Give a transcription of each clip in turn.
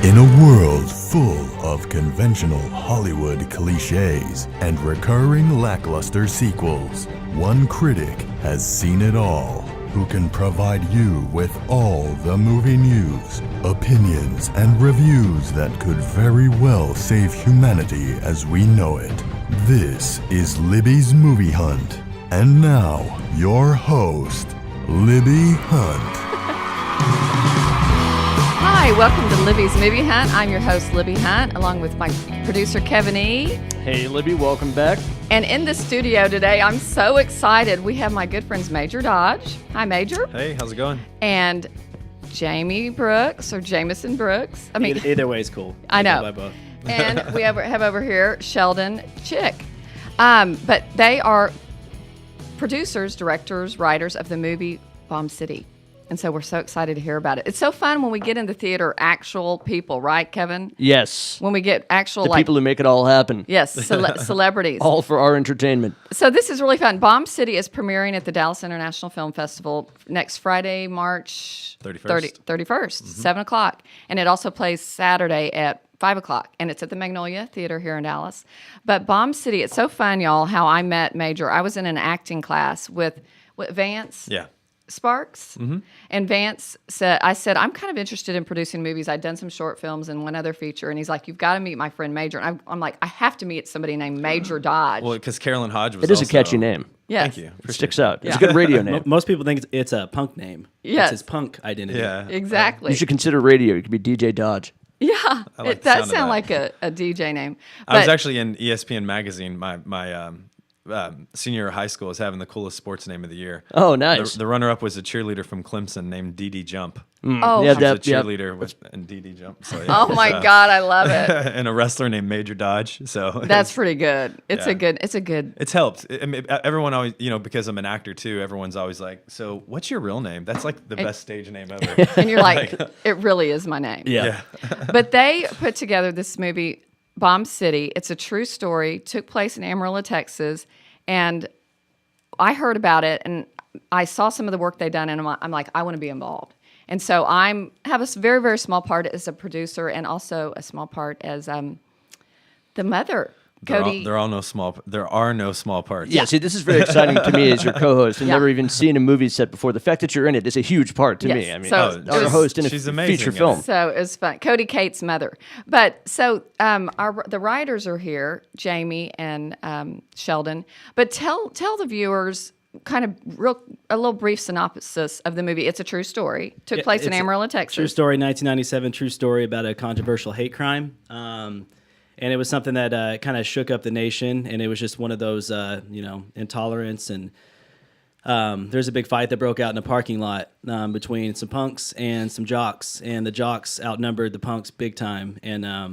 In a world full of conventional Hollywood cliches and recurring lackluster sequels, one critic has seen it all, who can provide you with all the movie news, opinions, and reviews that could very well save humanity as we know it. This is Libby's Movie Hunt. And now, your host, Libby Hunt. Hi, welcome to Libby's Movie Hunt. I'm your host, Libby Hunt, along with my producer, Kevin E. Hey, Libby, welcome back. And in the studio today, I'm so excited. We have my good friends, Major Dodge. Hi, Major. Hey, how's it going? And Jamie Brooks, or Jamison Brooks. I mean, either way is cool. I know. By both. And we have over here Sheldon Chick. But they are producers, directors, writers of the movie Bomb City. And so we're so excited to hear about it. It's so fun when we get in the theater, actual people, right, Kevin? Yes. When we get actual, the people who make it all happen. Yes, celebrities. All for our entertainment. So this is really fun. Bomb City is premiering at the Dallas International Film Festival next Friday, March 31st, 7 o'clock. And it also plays Saturday at 5 o'clock. And it's at the Magnolia Theater here in Dallas. But Bomb City, it's so fun, y'all, how I met Major. I was in an acting class with Vance. Yeah. Sparks. And Vance said, I'm kind of interested in producing movies. I'd done some short films and one other feature. And he's like, you've got to meet my friend Major. And I'm like, I have to meet somebody named Major Dodge. Well, because Carolyn Hodge was It is also... a catchy name. Yes. Thank you. It sticks out. Yeah. It's a good radio name. Most people think it's a punk name. Yes. It's his punk identity. Yeah. Exactly. You should consider radio. You could be DJ Dodge. Yeah. like It the sound does of sound that. like a DJ name. I was But- actually in ESPN magazine. My senior year of high school was having the coolest sports name of the year. Oh, nice. The runner-up was a cheerleader from Clemson named Dee Dee Jump. Oh, Yeah, She was a that- yeah. cheerleader and Dee Dee Jump. So, yeah, oh my God, I love it. and a wrestler named Major Dodge. So That's pretty good. It's Yeah. a good. It's helped. I mean, everyone always, because I'm an actor too, everyone's always like, so what's your real name? That's like the best stage name ever. And you're like, it really is my name. Yeah. But they put together this movie, Bomb City. It's a true story. Took place in Amarillo, Texas, and I heard about it, and I saw some of the work they've done, and I'm like, I want to be involved. And so I have a very, very small part as a producer, and also a small part as the mother, Cody. There are no small parts. Yeah, see, this is very exciting to me as your co-host and Yeah. never even seen a movie set before. The fact that you're in it is a huge part to Yes. me. I mean, So our host in a she's amazing feature in film. it. So it was fun. Cody Kate's mother. But so the writers are here, Jamie and Sheldon. But tell the viewers kind of a little brief synopsis of the movie. It's a true story. Took place in it's a Amarillo, Texas. True story, 1997. True story about a controversial hate crime. And it was something that kind of shook up the nation. And it was just one of those, intolerance. And there's a big fight that broke out in a parking lot between some punks and some jocks. And the jocks outnumbered the punks big time. And I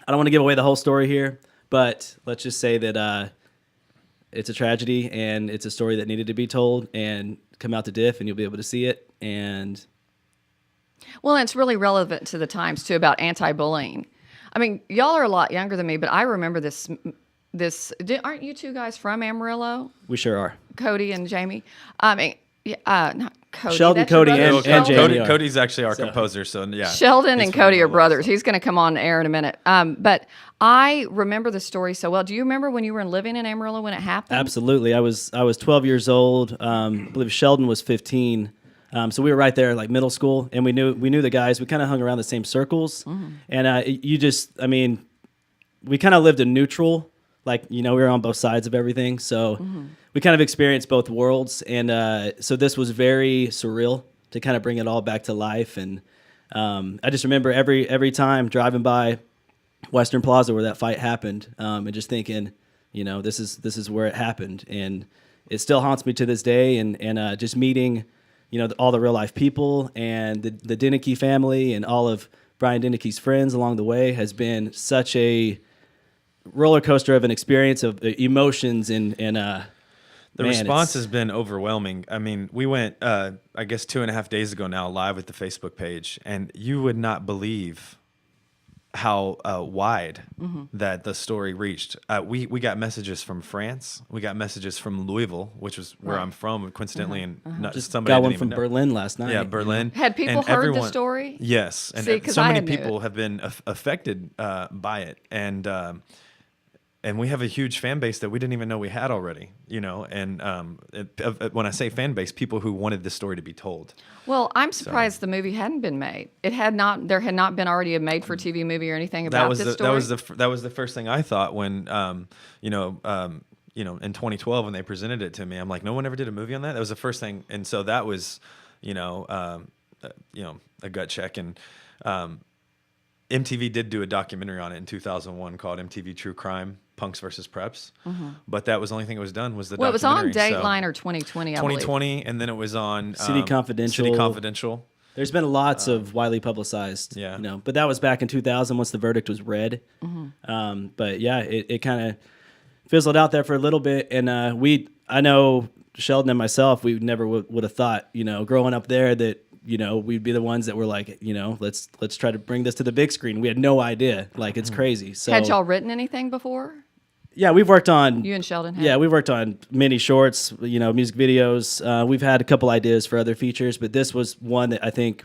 don't want to give away the whole story here, but let's just say that it's a tragedy and it's a story that needed to be told. And come out to DIF and you'll be able to see it. And Well, and it's really relevant to the times, too, about anti-bullying. I mean, y'all are a lot younger than me, but I remember this. Aren't you two guys from Amarillo, we sure are. Cody and Jamie? I mean, not Cody. Sheldon, that's your Cody, brother, and Sheldon? Jamie. are. Cody's actually our composer, so yeah. Sheldon He's and from Cody are Amarillo, brothers. so- He's going to come on air in a minute. But I remember the story so well. Do you remember when you were living in Amarillo when it happened? Absolutely. I was 12 years old. I believe Sheldon was 15. So we were right there, like middle school, and we knew the guys. We kind of hung around the same circles, and we kind of lived a neutral, like we were on both sides of everything. So we kind of experienced both worlds, and so this was very surreal to kind of bring it all back to life. And I just remember every time driving by Western Plaza where that fight happened, and just thinking, this is where it happened, and it still haunts me to this day. And just meeting, all the real life people and the Dinicky family and all of Brian Dinicky's friends along the way has been such a roller coaster of an experience of emotions and The response has been overwhelming. I mean, we went, I guess 2.5 days ago now, live with the Facebook page, and you would not believe how wide that the story reached. We got messages from France. We got messages from Louisville, which was where I'm from, coincidentally, and not just somebody I Got didn't one even from know. Berlin last night. Yeah, Berlin. Had people And heard the story? Yes, and See, 'cause so I many hadn't knew people it. have been affected by it, and we have a huge fan base that we didn't even know we had already, you know. And when I say fan base, people who wanted this story to be told. Well, I'm surprised the movie hadn't been made. It had not. There had not been already a made-for-TV movie or anything about this story. That was the first thing I thought when in 2012 when they presented it to me. I'm like, no one ever did a movie on that. That was the first thing, and so that was a gut check. And MTV did do a documentary on it in 2001 called MTV True Crime: Punks versus Preps, but that was the only thing that was done was the Well, it was on documentary. Dateline or 2020, I believe. 2020, and then it was on City Confidential. City Confidential. There's been lots of widely publicized, yeah. But that was back in 2000 once the verdict was read. But yeah, it kind of fizzled out there for a little bit. And I know Sheldon and myself, we never would have thought, growing up there that, we'd be the ones that were like, let's try to bring this to the big screen. We had no idea. Like, it's crazy. So Had y'all written anything before? yeah, we've worked on. You and Sheldon had? Yeah, we worked on mini shorts, music videos. We've had a couple ideas for other features, but this was one that I think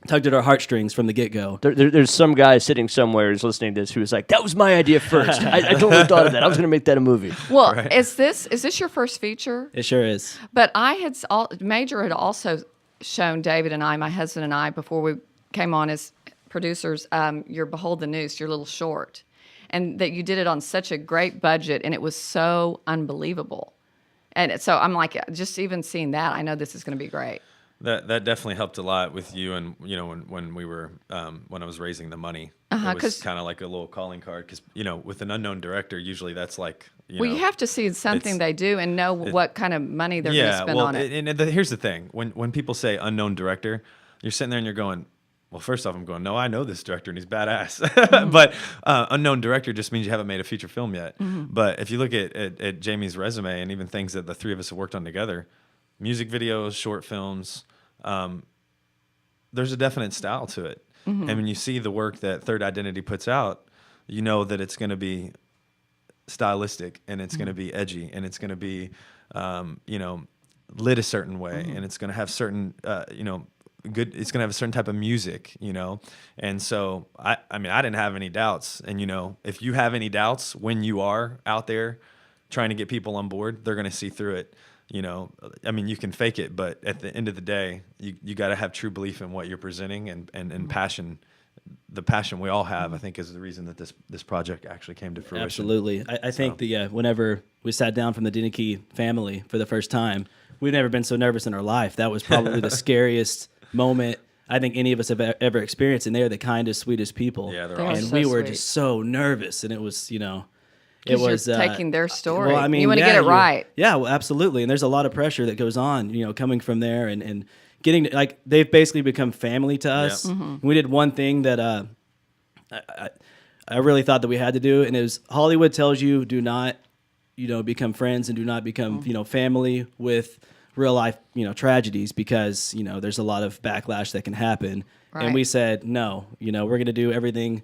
tugged at our heartstrings from the get-go. There's some guy sitting somewhere who's listening to this who was like, that was my idea first. I totally thought of that. I was going to make that a movie. Well, is this your first feature? It sure is. But Major had also shown David and I, my husband and I, before we came on as producers, your Behold the Noose, your little short. And that you did it on such a great budget, and it was so unbelievable. And so I'm like, just even seeing that, I know this is going to be great. That definitely helped a lot with you, and when we were when I was raising the money, it was kind of like a little calling card because with an unknown director, usually that's like you have to see something they do and know what kind of money they're going to spend on it. And here's the thing: when people say unknown director, you're sitting there and you're going, well, first off, I'm going, no, I know this director and he's badass. But unknown director just means you haven't made a feature film yet. But if you look at Jamie's resume and even things that the three of us have worked on together, music videos, short films, there's a definite style to it. And when you see the work that Third Identity puts out, you know that it's going to be stylistic and it's going to be edgy and it's going to be, lit a certain way and it's going to have certain, it's going to have a certain type of music, and so I didn't have any doubts. And if you have any doubts when you are out there trying to get people on board, they're going to see through it. You can fake it, but at the end of the day, you got to have true belief in what you're presenting and passion. The passion we all have, I think, is the reason that this project actually came to fruition. Absolutely. I think whenever we sat down from the Dinnicky family for the first time, we've never been so nervous in our life. That was probably the scariest moment I think any of us have ever experienced, and they're the kindest, sweetest people. Yeah, They are and so we were sweet. just so nervous, and it was, it 'Cause was you're taking their story. Well, You wanna get it right. Yeah, well, absolutely. And there's a lot of pressure that goes on, coming from there and getting they've basically become family to us. Yeah. And we did one thing that I really thought that we had to do, and it was Hollywood tells you do not, become friends and do not become, family with real life, tragedies because, there's a lot of backlash that can happen. Right. And we said, no, we're going to do everything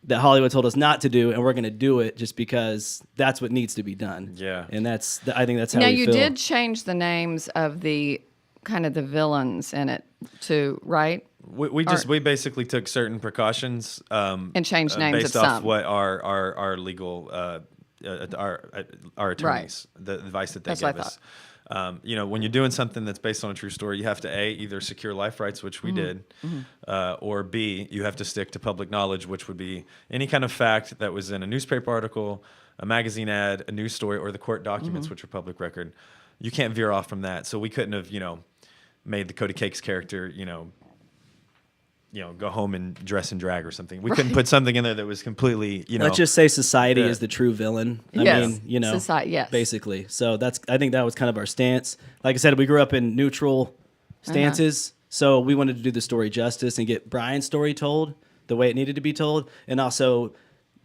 that Hollywood told us not to do, and we're going to do it just because that's what needs to be done. Yeah. And I think that's how Now, we you feel. did change the names of the kind of the villains in it too, right? We basically took certain precautions And changed names based of off some. what our legal our attorneys the advice that they That's gave what I us. When you're doing something that's based on a true story, you have to either secure life rights, which we did, or B, you have to stick to public knowledge, which would be any kind of fact that was in a newspaper article, a magazine ad, a news story, or the court documents, which are public record. You can't veer off from that. So we couldn't have, made the Cody Cakes character, go home and dress in drag or something. We couldn't put something in there that was completely, Let's just say society Yeah. is the true villain. Yes. I mean, Society, yes. basically. So I think that was kind of our stance. Like I said, we grew up in neutral stances, so we wanted to do the story justice and get Brian's story told the way it needed to be told, and also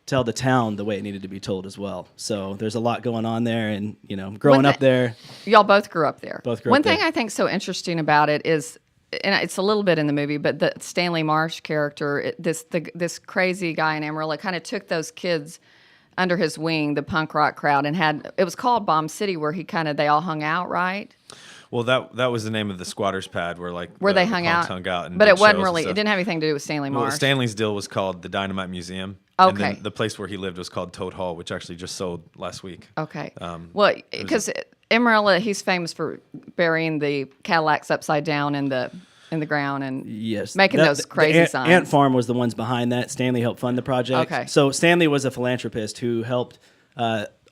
tell the town the way it needed to be told as well. So there's a lot going on there, and growing up there. Y'all both grew up there. Both grew One up thing there. I think so interesting about it is and it's a little bit in the movie, but the Stanley Marsh character, this crazy guy in Amarillo, kind of took those kids under his wing, the punk rock crowd, and it was called Bomb City, where they all hung out, right? Well, that was the name of the squatters pad where They the hung punks out. hung out and But did it wasn't shows and really. It stuff. didn't have anything to do with Stanley Well, Marsh. Stanley's deal was called the Dynamite Museum. And Okay. then the place where he lived was called Toad Hall, which actually just sold last week. Okay. Um, Well, because Amarillo, he's famous for burying the Cadillacs upside down in the ground and Yes, making those crazy signs. Ant Farm was the ones behind that. Stanley helped fund the project. Okay. So Stanley was a philanthropist who helped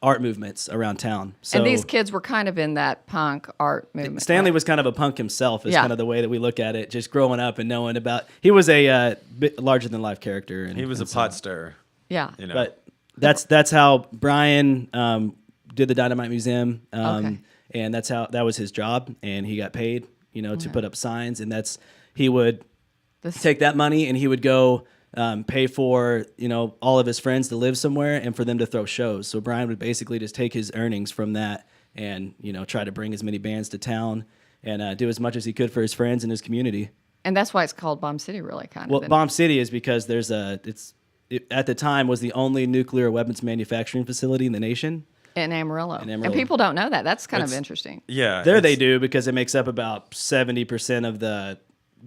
art movements around town. So and these kids were kind of in that punk art movement. Stanley right? was kind of a punk himself. Is Yeah. kind of the way that we look at it. Just growing up and knowing about. He was a bit larger than life character. And, he was a pot stirrer. Yeah. You know. But that's how Brian did the Dynamite Museum, Okay. and that was his job, and he got paid, to put up signs, and he would take that money and he would go pay for all of his friends to live somewhere and for them to throw shows. So Brian would basically just take his earnings from that and try to bring as many bands to town and do as much as he could for his friends and his community. And that's why it's called Bomb City, really, kind Well, of. Bomb City is because it at the time was the only nuclear weapons manufacturing facility in the nation. in Amarillo. Amarillo. And people don't know that. That's kind of It's- interesting. Yeah. There they it's- do because it makes up about 70% of the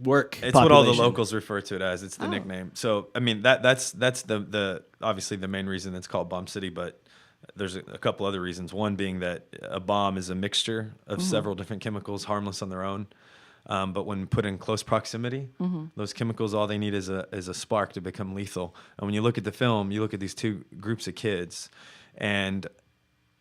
work It's what all the population. locals refer to it as. It's the nickname. So I mean that's the obviously the main reason it's called Bomb City, but there's a couple other reasons. One being that a bomb is a mixture of several different chemicals, harmless on their own. But when put in close proximity, those chemicals, all they need is a spark to become lethal. And when you look at the film, you look at these two groups of kids, and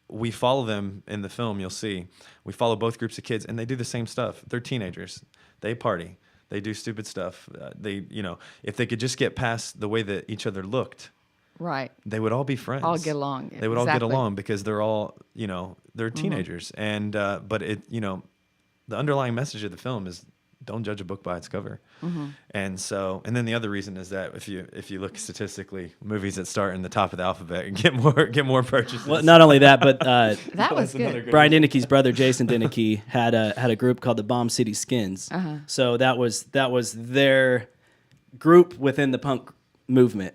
we follow them in the film. You'll see we follow both groups of kids, and they do the same stuff. They're teenagers. They party. They do stupid stuff. If they could just get past the way that each other looked, Right. they would all be friends. All get along. They would all get Exactly. along because they're all, they're teenagers. And but the underlying message of the film is don't judge a book by its cover. And then the other reason is that if you look statistically, movies that start in the top of the alphabet get more purchases. Well, not only that, but That was good. Brian Denneky's brother Jason Denneke had a group called the Bomb City Skins. So that was their group within the punk movement.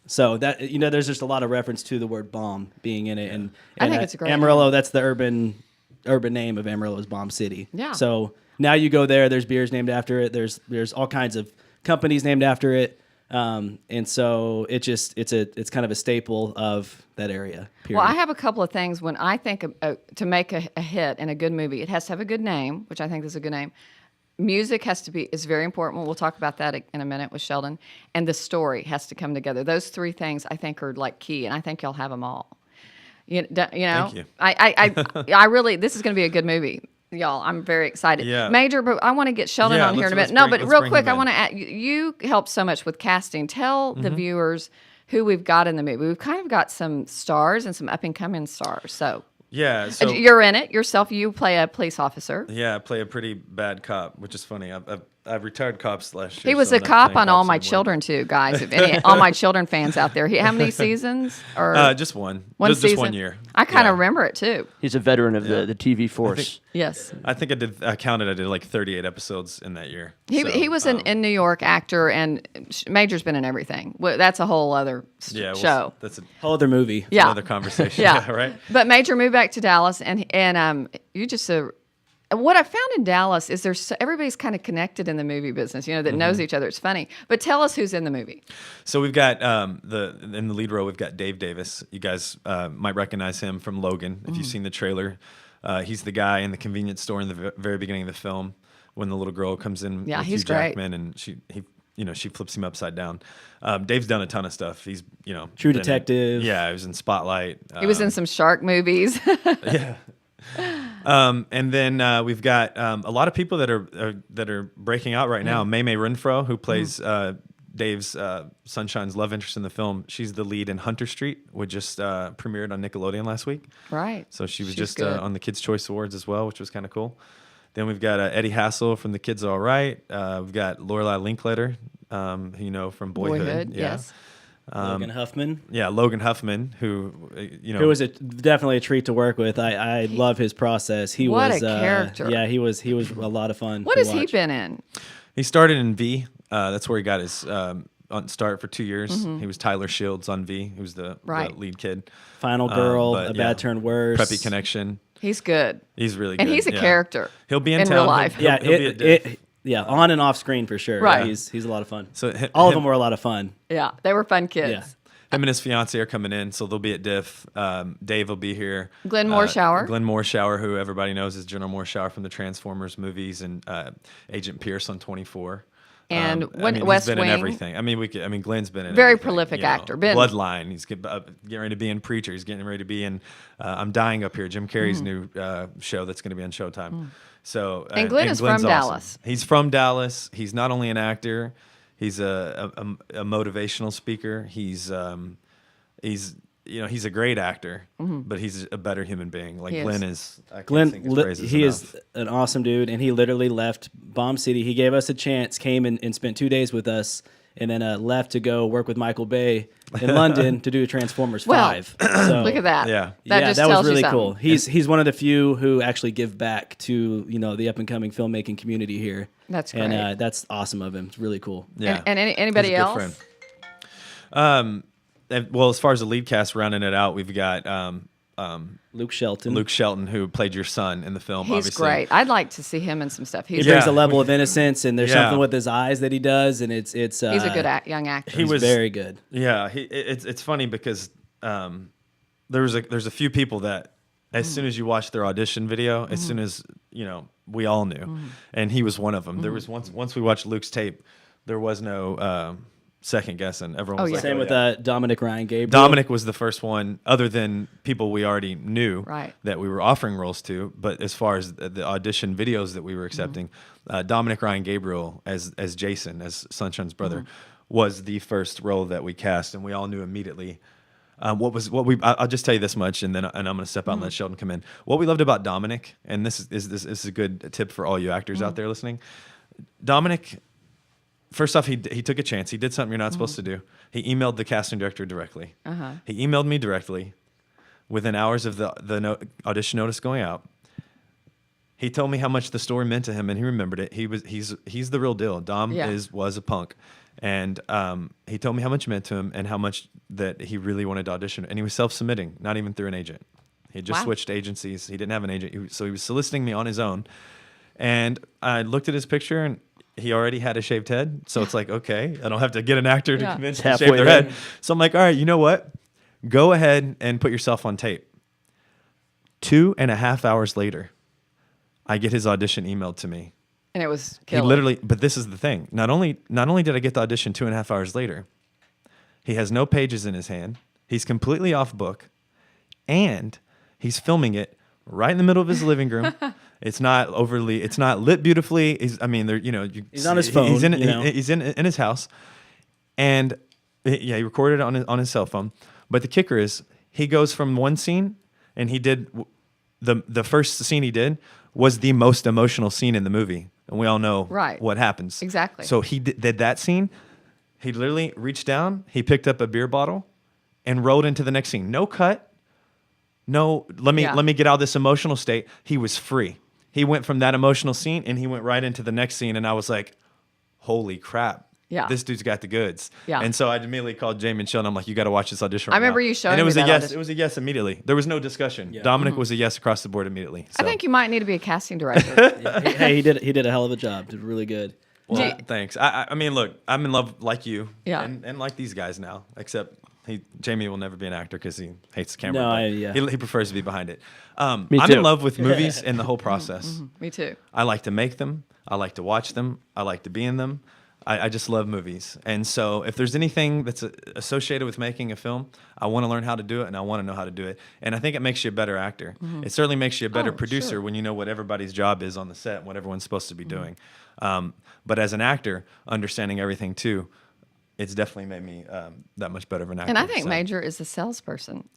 So that there's just a lot of reference to the word bomb being in it, and I think it's a great Amarillo. name. That's the urban name of Amarillo is Bomb City. Yeah. So now you go there. There's beers named after it. There's all kinds of companies named after it. And so it's kind of a staple of that area. Period. Well, I have a couple of things. When I think to make a hit in a good movie, it has to have a good name, which I think is a good name. Music is very important. We'll talk about that in a minute with Sheldon. And the story has to come together. Those three things I think are like key, and I think y'all have them all. Thank you. I really, this is going to be a good movie, y'all. I'm very excited. Yeah. Major, but I want to get Sheldon Yeah, on here in a let's minute. bring- But let's real bring quick, him I in. want to add, you help so much with casting. Tell the viewers who we've got in the movie. We've kind of got some stars and some up and coming stars. So Yeah. So you're in it yourself. You play a police officer. yeah, I play a pretty bad cop, which is funny. I've retired cops last year. He was so a I'm not cop playing on All cops My anymore. Children too, guys. If any, All My Children fans out there, how many seasons? Or Just one. one just season? one year. I kind of Yeah. remember it too. He's a veteran of the TV force. Yes. I think I did like 38 episodes in that year. He was an in New York actor, and Major's been in everything. Well, that's a whole other show. That's whole other movie. Yeah. another conversation. Yeah. Right. But Major moved back to Dallas, and you just what I found in Dallas is everybody's kind of connected in the movie business, that knows each other. It's funny. But tell us who's in the movie. So we've got in the lead role, we've got Dave Davis. You guys might recognize him from Logan if you've seen the trailer. He's the guy in the convenience store in the very beginning of the film when the little girl comes in Yeah, with he's Hugh great. Jackman and she flips him upside down. Dave's done a ton of stuff. He's True been- Detective. Yeah, he was in Spotlight. He was in some shark movies. Yeah. And then we've got a lot of people that are breaking out right now. May Renfro, who plays Dave's Sunshine's love interest in the film. She's the lead in Hunter Street, which just premiered on Nickelodeon last week. Right. So she was She's just good. on the Kids' Choice Awards as well, which was kind of cool. Then we've got Eddie Hassel from The Kids All Right. We've got Lorelai Linkletter, who you know from Boyhood. Yeah. Yes. Logan Huffman. Yeah, Logan Huffman, who It was definitely a treat to work with. I love his process. He What was a character. Yeah, he was a lot of fun. What to has he watch. been in? He started in V. That's where he got his on start for 2 years. He was Tyler Shields on V. He was the lead kid. Final Girl, But, A Bad Turn Worse. Preppy Connection. He's good. He's really good. And he's a character. He'll be in town. real life. He'll be a diff. On and off screen for sure. Right. He's a lot of fun. So All of them were a lot of fun. Yeah, they were fun kids. Yeah. Him and his fiance are coming in, so they'll be at Diff. Dave will be here. Glenn Morshower. Glenn Morshower, who everybody knows is General Morshower from the Transformers movies and Agent Pierce on 24. And he's West been Wing. in everything. Glenn's been in Very everything, prolific you know. actor. Been- Bloodline. He's getting ready to be in Preacher. He's getting ready to be in I'm Dying Up Here, Jim Carrey's new show that's going to be on Showtime. So And Glenn is Glenn's from awesome. Dallas. He's from Dallas. He's not only an actor, he's a motivational speaker. He's a great actor, but he's a better human being. Like He Glenn is. is. I can't Glenn, sing his praises he enough. is an awesome dude, and he literally left Bomb City. He gave us a chance, came and spent 2 days with us, and then left to go work with Michael Bay in London to do Transformers Well, 5. So, Look at that. Yeah. That just that tells was really you something. cool. He's one of the few who actually give back to the up and coming filmmaking community here. That's And great. that's awesome of him. It's really cool. Yeah. And anybody He's a good else? friend. Well, as far as the lead cast rounding it out, we've got Luke Shelton. Luke Shelton, who played your son in the film. He's obviously. great. I'd like to see him in some stuff. He He's, brings Yeah. a level of innocence, and there's Yeah. something with his eyes that he does, and it's he's a good young actor. He's very good. Yeah, it's funny because there's a few people that as soon as you watch their audition video, as soon as we all knew, and he was one of them. There was once we watched Luke's tape, there was no second guessing. Everyone was yeah. like, Same oh, with yeah. Dominic Ryan Gabriel. Dominic was the first one, other than people we already knew Right. that we were offering roles to. But as far as the audition videos that we were accepting, Dominic Ryan Gabriel as Jason, as Sunshine's brother, was the first role that we cast, and we all knew immediately. I'll just tell you this much, and I'm going to step out and let Sheldon come in. What we loved about Dominic, and this is a good tip for all you actors out there listening. Dominic, first off, he took a chance. He did something you're not supposed to do. He emailed the casting director directly. He emailed me directly within hours of the audition notice going out. He told me how much the story meant to him, and he remembered it. He's the real deal. Dom was a punk, and he told me how much it meant to him and how much that he really wanted to audition. And he was self-submitting, not even through an agent. He just switched agencies. He didn't have an agent, so he was soliciting me on his own. And I looked at his picture, and he already had a shaved head. So it's like, okay, I don't have to get an actor to convince him to shave Halfway their there. head. So I'm like, all right, you know what? Go ahead and put yourself on tape. 2.5 hours later, I get his audition emailed to me. and it was He killer. literally, but this is the thing. Not only did I get the audition 2.5 hours later, he has no pages in his hand. He's completely off book, and he's filming it right in the middle of his living room. It's not lit beautifully. He's on his phone. He's in his house, and he recorded it on his cell phone. But the kicker is, he goes from one scene, and he did the first scene he did was the most emotional scene in the movie, and we all know what happens. Exactly. So he did that scene. He literally reached down, he picked up a beer bottle, and rolled into the next scene. No cut. No, let me get out of this emotional state. He was free. He went from that emotional scene, and he went right into the next scene, and I was like, holy crap. Yeah. This dude's got the goods. Yeah. And so I immediately called Jamie and Sheldon. I'm like, you got to watch this audition right I remember now. you showing And it was me a that yes. audition. It was a yes immediately. There was no discussion. Dominic was a yes across the board immediately. I So. think you might need to be a casting director. Hey, he did a hell of a job. Did really good. Well, thanks. I mean, look, I'm in love like you, Yeah. and like these guys now. Except Jamie will never be an actor because he hates the camera. No, but he prefers to be behind it. I'm too. in love with movies and the whole process. Me too. I like to make them. I like to watch them. I like to be in them. I just love movies. And so if there's anything that's associated with making a film, I want to learn how to do it, and I want to know how to do it. And I think it makes you a better actor. It certainly makes you a better producer sure. when you know what everybody's job is on the set and what everyone's supposed to be doing. But as an actor, understanding everything too, it's definitely made me that much better of an actor. And I think so. Major is a salesperson.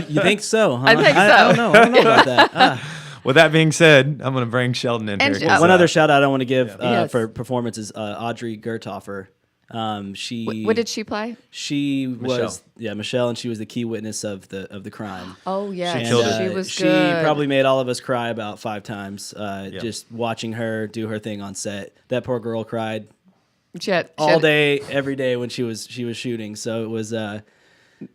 You think so? Huh? I think so. I don't know about that. With that being said, I'm going to bring Sheldon in And here. 'cause, One other shout out I want to give Yes. for performance is Audrey Gertoffer. She What did she play? She Michelle. was Michelle, and she was the key witness of the crime. Oh yeah, And, killed it. she was She good. probably made all of us cry about 5 times. Just watching her do her thing on set. That poor girl cried all day, every day when she was shooting. So it was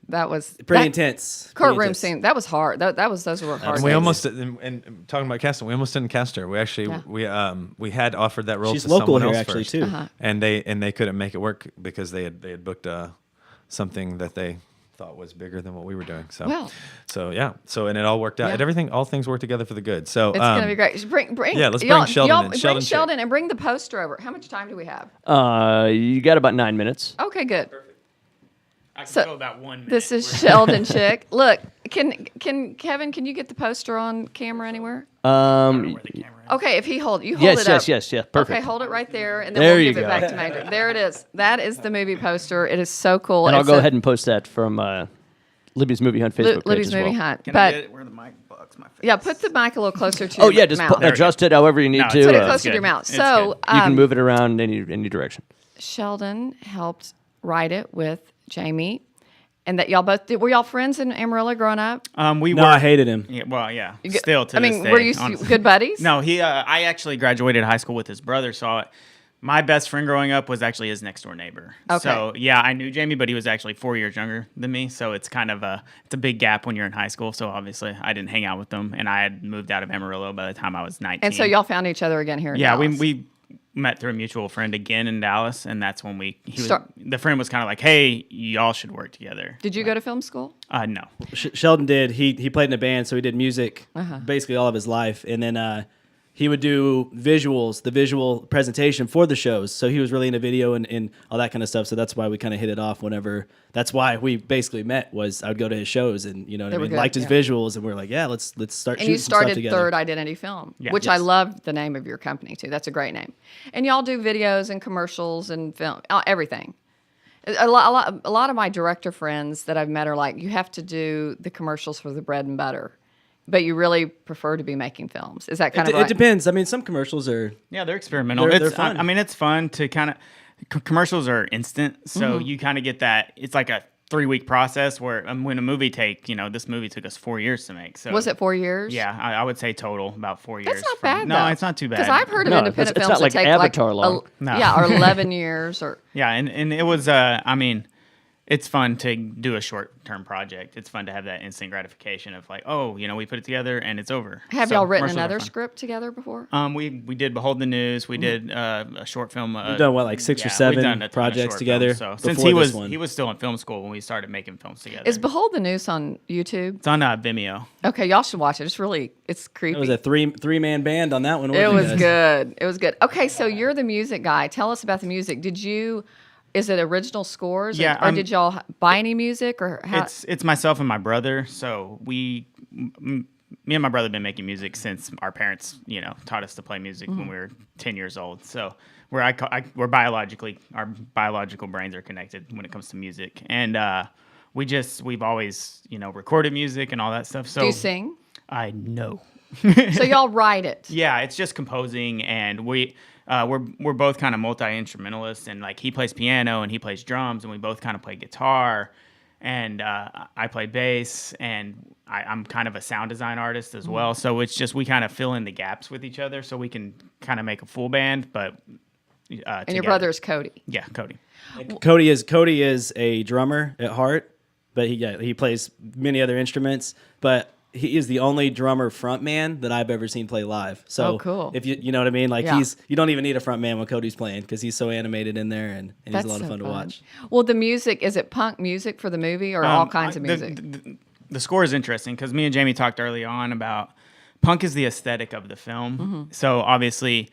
That was pretty intense. Courtroom scene. That was hard. Those were hard. And we days. almost and talking about casting, we almost didn't cast her. We actually we had offered that role She's to local someone here else actually first. too. And they couldn't make it work because they had booked something that they thought was bigger than what we were doing. So and it all worked out. Yeah. And all things worked together for the good. So It's gonna be great. Bring let's bring y'all- Sheldon y'all in. bring Sheldon Sheldon and bring the poster over. How much time do we have? You got about 9 minutes. Okay, good. I can So, go about 1 minute. This is Sheldon Chick. Look, can Kevin? Can you get the poster on camera anywhere? Where the camera is. Okay, if you hold it Yes, up. yes, perfect. Okay, hold it right there, and then There we'll you give it go. back to Major. There it is. That is the movie poster. It is so cool. And I'll It's go a- ahead and post that from Libby's Movie Hunt Facebook page Libby's as well. Movie Hunt. Can I But get it where the mic bugs my face? yeah, put the mic a little closer to Oh your yeah, just mouth. adjust it however you need No, to. it's Put it good. closer to good. your mouth. It's So You can move it around any direction. Sheldon helped write it with Jamie, and that y'all both did. Were y'all friends in Amarillo growing up? We No, were. I hated him. Yeah, well, yeah. Still to I mean, this day. were you honestly. good buddies? No, I actually graduated high school with his brother, so my best friend growing up was actually his next door neighbor. Okay. So yeah, I knew Jamie, but he was actually 4 years younger than me. So it's kind of it's a big gap when you're in high school. So obviously I didn't hang out with him, and I had moved out of Amarillo by the time I was 19. And so y'all found each other again here in Yeah, Dallas. we met through a mutual friend again in Dallas, and that's when Start- the friend was kind of like, "Hey, y'all should work together." Did you go to film school? No. Sheldon did. He played in a band, so he did music Uh-huh. basically all of his life, and then he would do visuals, the visual presentation for the shows. So he was really into video and all that kind of stuff. So that's why we kind of hit it off. That's why we basically met. Was I would go to his shows and They I were mean, good, liked his yeah. visuals, and we're like, yeah, let's start. And shooting you some stuff started together. Third Identity Film, Yeah. which I Yes. love the name of your company too. That's a great name. And y'all do videos and commercials and film, everything. A lot of my director friends that I've met are like, you have to do the commercials for the bread and butter, but you really prefer to be making films. Is that kind of right? It depends. I mean, some commercials are. Yeah, they're experimental. They're It's fun. I mean, it's fun to kind of commercials are instant, so you kind of get that. It's like a 3-week process where when a movie this movie took us 4 years to make. So Was it 4 years? Yeah, I would say total about 4 years. That's not bad. No, it's not too bad. Because I've heard of No, independent it's films not like that take Avatar like long. No. yeah, or 11 years or. Yeah, and it was. I mean, it's fun to do a short-term project. It's fun to have that instant gratification of like, oh, we put it together and it's over. Have So y'all written commercials are another fun. script together before? We did Behold the News. We did a short film. We've done what, like 6 or we've 7 done a ton of projects short together. films, so since before he this was one. he was still in film school when we started making films together. Is Behold the News on YouTube? It's on Vimeo. Okay, y'all should watch it. It's creepy. It was a three-man band on that one. It wasn't was guys? good. It was good. Okay, so you're the music guy. Tell us about the music. Is it original scores? Yeah, Or did y'all buy any music or how? It's myself and my brother. So me and my brother have been making music since our parents, taught us to play music when we were 10 years old. So we're biologically, our biological brains are connected when it comes to music. And we've always, recorded music and all that stuff. So Do you sing? I know. So y'all write it. Yeah, it's just composing, and we're both kind of multi-instrumentalists, and like he plays piano and he plays drums, and we both kind of play guitar, and I play bass, and I'm kind of a sound design artist as well. So it's just we kind of fill in the gaps with each other, so we can kind of make a full band. But And your brother is Cody. yeah, Cody. Cody is a drummer at heart, but he plays many other instruments. But he is the only drummer frontman that I've ever seen play live. So Oh, cool. if you know what I mean, like Yeah. you don't even need a frontman when Cody's playing because he's so animated in there and he's That's a lot of so fun to watch. Well, the music, is it punk music for the movie or all kinds of music? The score is interesting because me and Jamie talked early on about punk is the aesthetic of the film. Mm-hmm. So obviously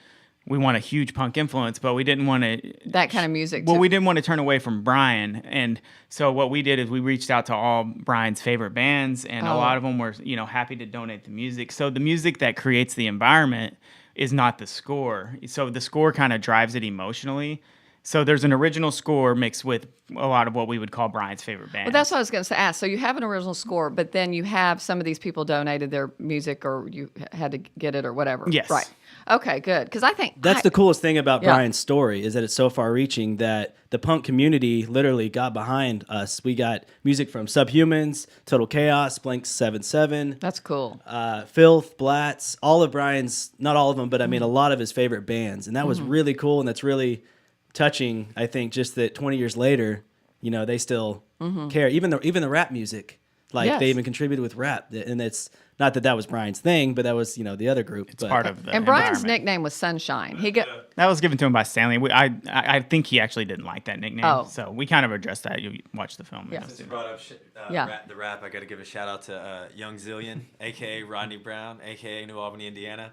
we want a huge punk influence, but we didn't want to That kind of music. Well, too. we didn't want to turn away from Brian, and so what we did is we reached out to all Brian's favorite bands, and a lot of them were, happy to donate the music. So the music that creates the environment is not the score. So the score kind of drives it emotionally. So there's an original score mixed with a lot of what we would call Brian's favorite bands. Well, that's what I was going to ask. So you have an original score, but then you have some of these people donated their music, or you had to get it, or whatever. Yes. Right. Okay. Good. Because I think That's the coolest thing about Yeah. Brian's story is that it's so far-reaching that the punk community literally got behind us. We got music from Subhumans, Total Chaos, Blink 77, That's cool. Filth, Blatz, all of Brian's, not all of them, but I mean a lot of his favorite bands. And that was really cool, and that's really touching. I think just that 20 years later, they still care. Even the rap music, like Yes. they even contributed with rap, and it's not that was Brian's thing, but that was the other group. It's part of the And Brian's environment. nickname was Sunshine. That was given to him by Stanley. I think he actually didn't like that nickname. Oh. So we kind of addressed that. You watch the film. Yeah. Since you brought up Yeah. the rap, I got to give a shout out to Young Zillion, aka Rodney Brown, aka New Albany, Indiana.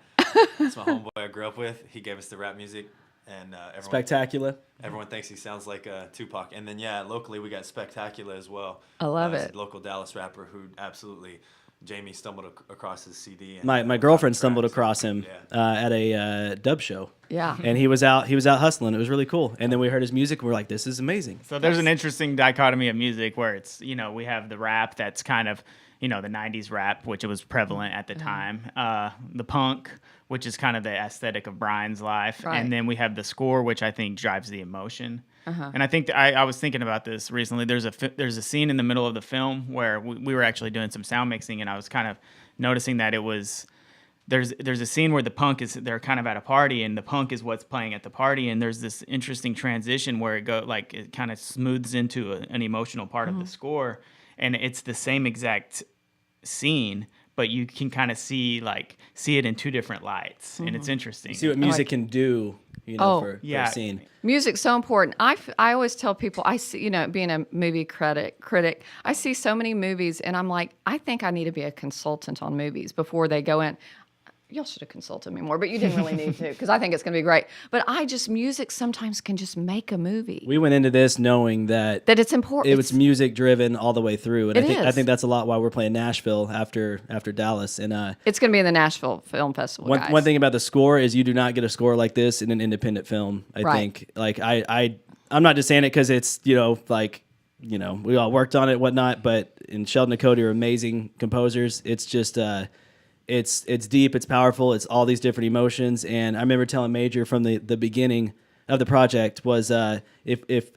That's my homeboy I grew up with. He gave us the rap music, and Spectacular. Everyone thinks he sounds like Tupac. And then locally we got Spectacular as well. I love he's it. a local Dallas rapper who absolutely. Jamie stumbled across his CD. And My girlfriend stumbled across him Yeah. at a dub show. Yeah. And he was out hustling. It was really cool. And then we heard his music. And we're like, this is amazing. So there's an interesting dichotomy of music where it's, we have the rap that's kind of, the 90s rap, which was prevalent at the time. The punk, which is kind of the aesthetic of Brian's life. Right. And then we have the score, which I think drives the emotion. And I think I was thinking about this recently. There's a scene in the middle of the film where we were actually doing some sound mixing, and I was kind of noticing that there's a scene where they're kind of at a party, and the punk is what's playing at the party, and there's this interesting transition where it kind of smooths into an emotional part of the score, and it's the same exact scene, but you can kind of see it in two different lights, and it's interesting. See what music can do, for a scene. Music's so important. I always tell people, I see, being a movie critic, I see so many movies, and I'm like, I think I need to be a consultant on movies before they go in. Y'all should have consulted me more, but you didn't really need to, because I think it's going to be great. But music sometimes can just make a movie. We went into this knowing that it's important. it was music driven all the way through, and It I is. think that's a lot why we're playing Nashville after Dallas. And It's going to be in the Nashville Film Festival, guys. one thing about the score is you do not get a score like this in an independent film. I Right. think I'm not just saying it because it's we all worked on it, whatnot. But Sheldon and Cody are amazing composers. It's just it's deep, it's powerful, it's all these different emotions. And I remember telling Major from the beginning of the project was if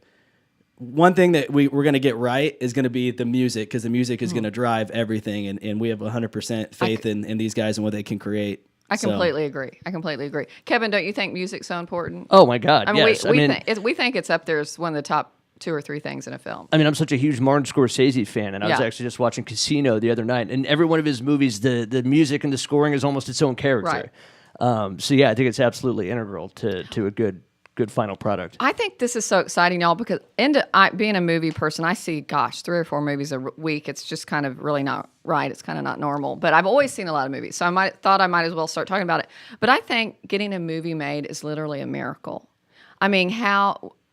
one thing that we're going to get right is going to be the music, because the music is going to drive everything, and we have 100% faith in these guys and what they can create. I completely agree. Kevin, don't you think music's so important? Oh my God! I mean, yes. we think it's up there as one of the top 2 or 3 things in a film. I mean, I'm such a huge Martin Scorsese fan, and I was Yeah. actually just watching Casino the other night, and every one of his movies, the music and the scoring is almost its own character. Right. So yeah, I think it's absolutely integral to a good final product. I think this is so exciting, y'all, because being a movie person, I see, 3 or 4 movies a week. It's just kind of really not right. It's kind of not normal. But I've always seen a lot of movies, so I might as well start talking about it. But I think getting a movie made is literally a miracle. I mean,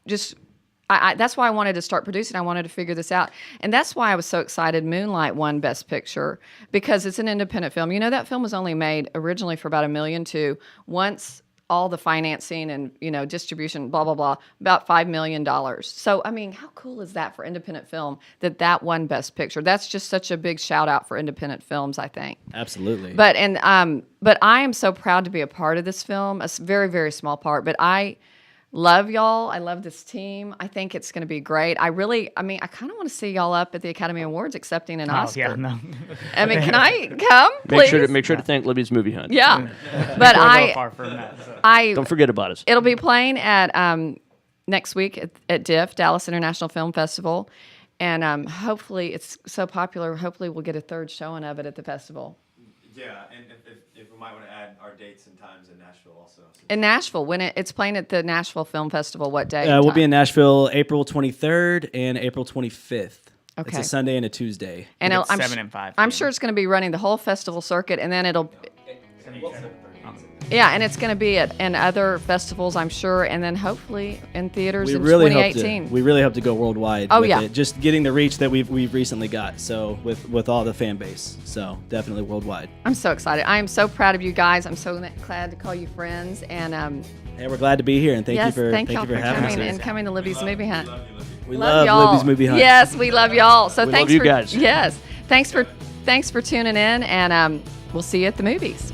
that's why I wanted to start producing. I wanted to figure this out. And that's why I was so excited Moonlight won Best Picture, because it's an independent film. That film was only made originally for about $1.2 million. Once all the financing and, distribution, blah, blah, blah, about $5 million. So, I mean, how cool is that for independent film that won Best Picture? That's just such a big shout out for independent films, I think. Absolutely. But I am so proud to be a part of this film, a very, very small part, but I love y'all. I love this team. I think it's going to be great. I kind of want to see y'all up at the Academy Awards accepting an Oscar. Oh, yeah, no. I mean, can I come, please? Make sure to thank Libby's Movie Hunt. Yeah. But We'll go far from that, so. Don't forget about us. It'll be playing at next week at DIF, Dallas International Film Festival. And hopefully it's so popular, hopefully we'll get a 3rd showing of it at the festival. Yeah, and if we might want to add our dates and times in Nashville also. In Nashville, when it's playing at the Nashville Film Festival, what day? We'll be in Nashville April 23rd and April 25th. Okay. It's a Sunday and a Tuesday. And It's I'm 7 and 5 I'm p.m. sure it's going to be running the whole festival circuit, and then and it's going to be in other festivals, I'm sure, and then hopefully in theaters in 2018. We really hope to go worldwide. Oh, with yeah. it. Just getting the reach that we've recently got. So with all the fan base, so definitely worldwide. I'm so excited. I am so proud of you guys. I'm so glad to call you friends, and Hey, we're glad to be here, and thank yes, you for thank y'all for having coming us. and coming to Libby's Movie Hunt. We Love love y'all. Libby's Movie Hunt. Yes, we love y'all. So We thanks love you for guys. Yes, thanks for tuning in, and we'll see you at the movies.